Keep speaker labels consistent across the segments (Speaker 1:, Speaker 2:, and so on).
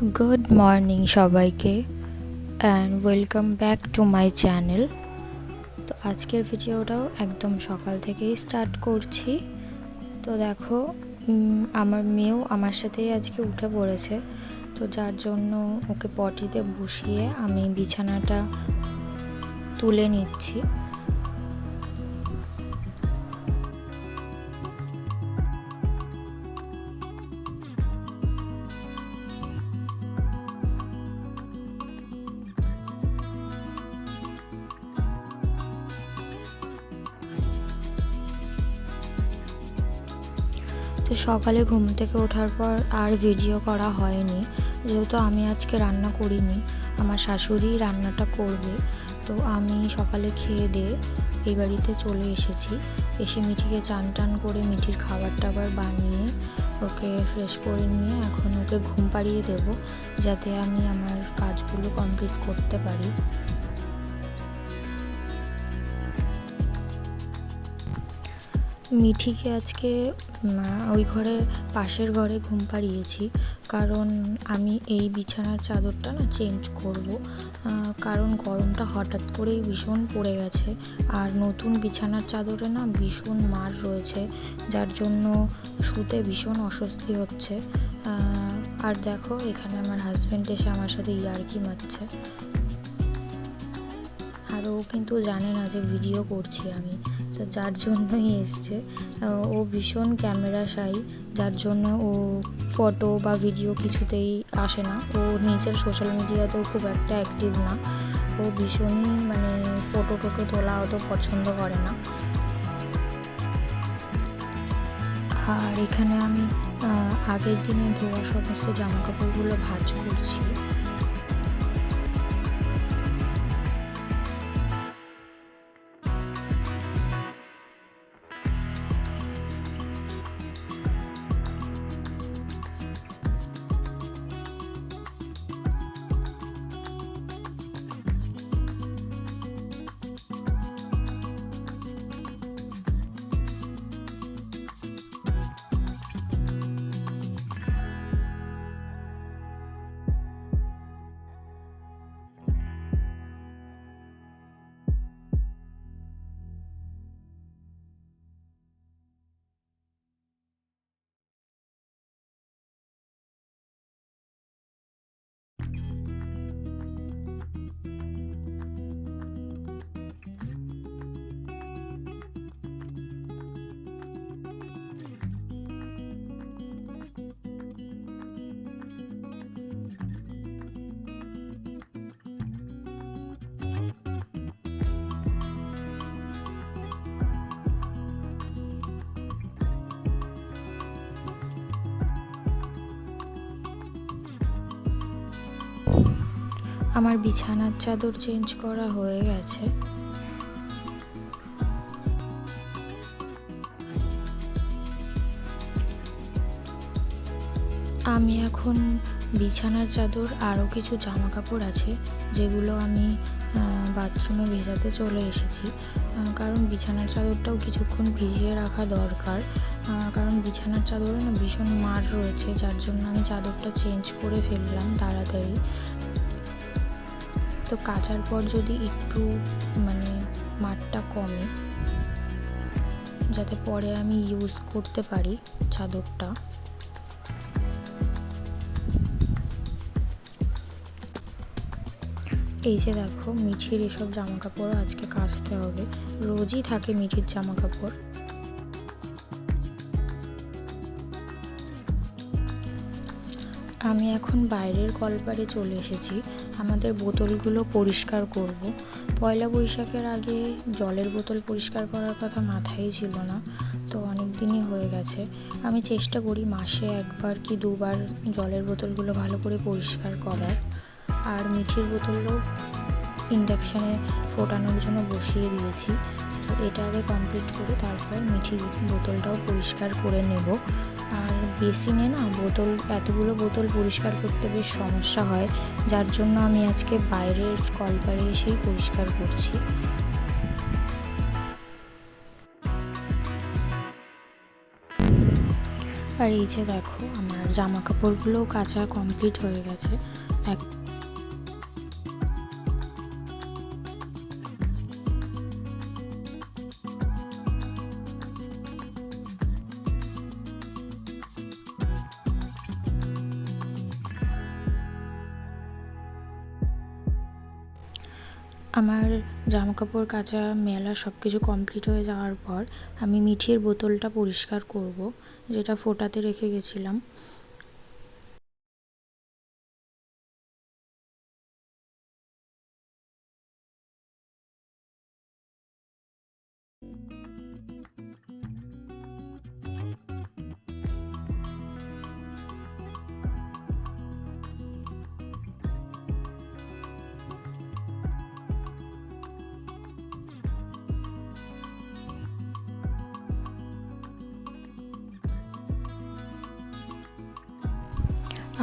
Speaker 1: Good morning সবাইকে and welcome back to my channel. তো আজকের ভিডিওটাও একদম সকাল থেকেই স্টার্ট করছি। তো দেখো আমার মেয়েও আমার সাথেই আজকে উঠে পড়েছে, তো যার জন্য ওকে পটিতে বসিয়ে আমি বিছানাটা তুলে নিচ্ছি। তো সকালে ঘুম থেকে ওঠার পর আর ভিডিও করা হয়নি, যেহেতু আমি আজকে রান্না করিনি, আমার শাশুড়ি রান্নাটা করবে। তো আমি সকালে খেয়ে দিয়ে এই বাড়িতে চলে এসেছি। এসে মিঠিকে চান টান করে মিঠির খাবার টাবার বানিয়ে ওকে ফ্রেশ করে নিয়ে এখন ওকে ঘুম পাড়িয়ে দেব, যাতে আমি আমার কাজগুলো কমপ্লিট করতে পারি। মিঠিকে আজকে ওই ঘরে পাশের ঘরে ঘুম পাড়িয়েছি, কারণ আমি এই বিছানার চাদরটা না চেঞ্জ করব, কারণ গরমটা হঠাৎ করেই ভীষণ পড়ে গেছে। আর নতুন বিছানার চাদরে না ভীষণ মার রয়েছে, যার জন্য শুতে ভীষণ অস্বস্তি হচ্ছে। আর দেখো এখানে আমার হাজব্যান্ড এসে আমার সাথে ইয়ার্কি মারছে, আর ও কিন্তু জানে না যে ভিডিও করছি আমি, তো যার জন্যই এসছে। ও ভীষণ ক্যামেরা শাই, যার জন্য ও ফটো বা ভিডিও কিছুতেই আসে না। ও নিজের সোশ্যাল মিডিয়াতেও খুব একটা অ্যাক্টিভ না, ও ভীষণই ফটো তোলা অত পছন্দ করে না। আর এখানে আমি আগের দিনে ধোয়া সমস্ত জামা কাপড়গুলো ভাঁজ করছি। আমার বিছানার চাদর চেঞ্জ করা হয়ে গেছে। আমি এখন বিছানার চাদর আরও কিছু জামা কাপড় আছে, যেগুলো আমি বাথরুমে ভেজাতে চলে এসেছি, কারণ বিছানার চাদরটাও কিছুক্ষণ ভিজিয়ে রাখা দরকার, কারণ বিছানার চাদরে না ভীষণ মার রয়েছে, যার জন্য আমি চাদরটা চেঞ্জ করে ফেললাম তাড়াতাড়ি। তো কাচার পর যদি একটু মারটা কমে, যাতে পরে আমি ইউজ করতে পারি চাদরটা। এই যে দেখো মিঠির এসব জামা কাপড় আজকে কাচতে হবে, রোজই থাকে মিঠির জামা কাপড়। আমি এখন বাইরের কলপারে চলে এসেছি, আমাদের বোতলগুলো পরিষ্কার করব। পয়লা বৈশাখের আগে জলের বোতল পরিষ্কার করার কথা মাথায় ছিল না, তো অনেক দিনই হয়ে গেছে। আমি চেষ্টা করি মাসে একবার কি দুবার জলের বোতলগুলো ভালো করে পরিষ্কার করার। আর মিঠির বোতলও ইন্ডাকশানে ফোটানোর জন্য বসিয়ে দিয়েছি, তো এটা আগে কমপ্লিট করে তারপর মিঠির বোতলটাও পরিষ্কার করে নেব। আর বেসিনে না এতগুলো বোতল পরিষ্কার করতে বেশ সমস্যা হয়, যার জন্য আমি আজকে বাইরের কলপারে এসেই পরিষ্কার করছি। আর এই যে দেখো আমার জামা কাপড়গুলোও কাচা কমপ্লিট হয়ে গেছে। আমার জামা কাপড় কাচা মেলা সব কিছু কমপ্লিট হয়ে যাওয়ার পর আমি মিঠির বোতলটা পরিষ্কার করব, যেটা ফোটাতে রেখে গেছিলাম।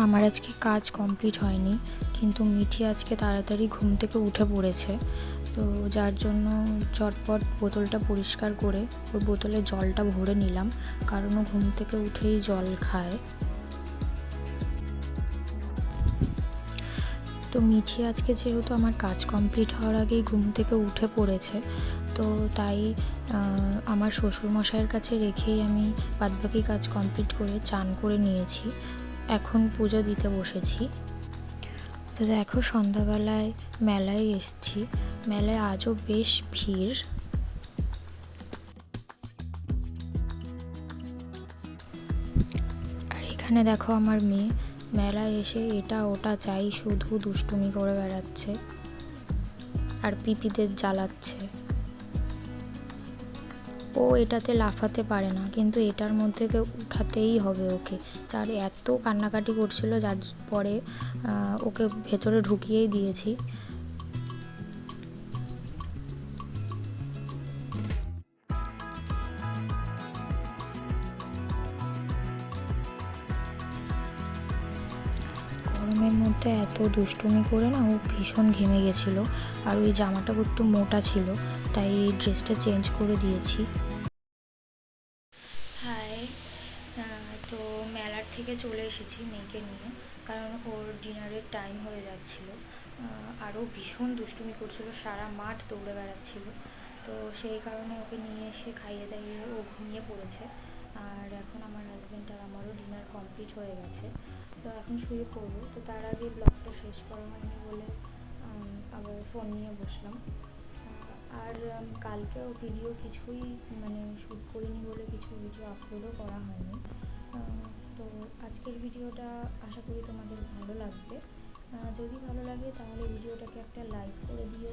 Speaker 1: আমার আজকে কাজ কমপ্লিট হয়নি, কিন্তু মিঠি আজকে তাড়াতাড়ি ঘুম থেকে উঠে পড়েছে, তো যার জন্য চটপট বোতলটা পরিষ্কার করে ওর বোতলে জলটা ভরে নিলাম, কারণ ও ঘুম থেকে উঠেই জল খায়। তো মিঠি আজকে যেহেতু আমার কাজ কমপ্লিট হওয়ার আগেই ঘুম থেকে উঠে পড়েছে, তো তাই আমার শ্বশুরমশাইয়ের কাছে রেখেই আমি বাদবাকি কাজ কমপ্লিট করে চান করে নিয়েছি। এখন পুজো দিতে বসেছি। তো দেখো সন্ধ্যাবেলায় মেলায় এসেছি, মেলায় আজও বেশ ভিড়। আর এখানে দেখো আমার মেয়ে মেলায় এসে এটা ওটা চাই শুধু দুষ্টুমি করে বেড়াচ্ছে আর পিপিদের জ্বালাচ্ছে। ও এটাতে লাফাতে পারে না, কিন্তু এটার মধ্যে উঠাতেই হবে ওকে। যার এত কান্নাকাটি করছিল, যার পরে ওকে ভেতরে ঢুকিয়েই দিয়েছি। গরমের মধ্যে এত দুষ্টুমি করে না ও ভীষণ ঘেমে গেছিলো, আর ওই জামাটা একটু মোটা ছিল, তাই ড্রেসটা চেঞ্জ করে দিয়েছি। হাই, তো মেলার থেকে চলে এসেছি মেয়েকে নিয়ে, কারণ ওর ডিনারের টাইম হয়ে যাচ্ছিলো। আরও ভীষণ দুষ্টুমি করছিল, সারা মাঠ দৌড়ে বেড়াচ্ছিল, তো সেই কারণে ওকে নিয়ে এসে খাইয়ে দাইয়ে ও ঘুমিয়ে পড়েছে। আর এখন আমার হাজব্যান্ড আর আমারও ডিনার কমপ্লিট হয়ে গেছে, তো এখন শুয়ে পড়বো। তো তার আগে ব্লগটা শেষ করা হয়নি বলে আবার ফোন নিয়ে বসলাম। আর কালকেও ভিডিও কিছুই শ্যুট করিনি বলে কিছু ভিডিও আপলোডও করা হয়নি। তো আজকের ভিডিওটা আশা করি তোমাদের ভালো লাগবে। যদি ভালো লাগে তাহলে ভিডিওটাকে একটা লাইক করে দিও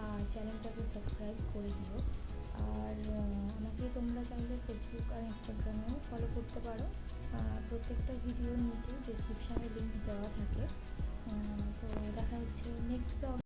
Speaker 1: আর চ্যানেলটাকে সাবস্ক্রাইব করে দিও। আর আমাকে তোমরা চাইলে ফেসবুক আর ইনস্টাগ্রামেও ফলো করতে পারো। প্রত্যেকটা ভিডিওর নিচে ডেসক্রিপশানে লিঙ্ক দেওয়া থাকে। তো দেখা হচ্ছে নেক্সট ব্লগ।